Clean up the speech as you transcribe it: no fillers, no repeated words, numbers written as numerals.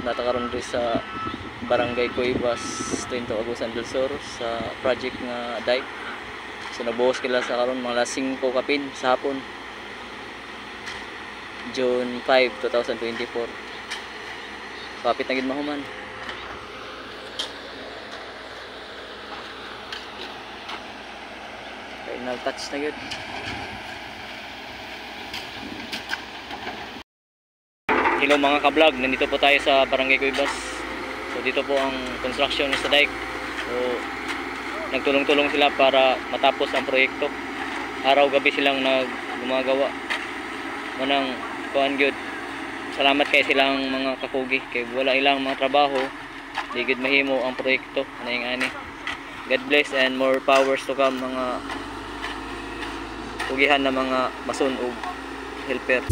natakaroon rin sa Barangay Cuevas, Tinto Agusan del Sur sa project nga dike. So nabuhos kila sa karon mga 5 kapin sa hapon. June 5, 2024. Kapit na gid mahuman. Final touch na yun. Hello mga ka-vlog, nandito po tayo sa Barangay Cuevas. So dito po ang construction sa dike. So nagtulong-tulong sila para matapos ang proyekto. Araw-gabi silang gumagawa. Manang kuan gyud. Salamat kay silang mga kakugi kay wala ilang mga trabaho, di gid mahimo ang proyekto ani. God bless and more powers to come mga pugihan na mga mason ug helper.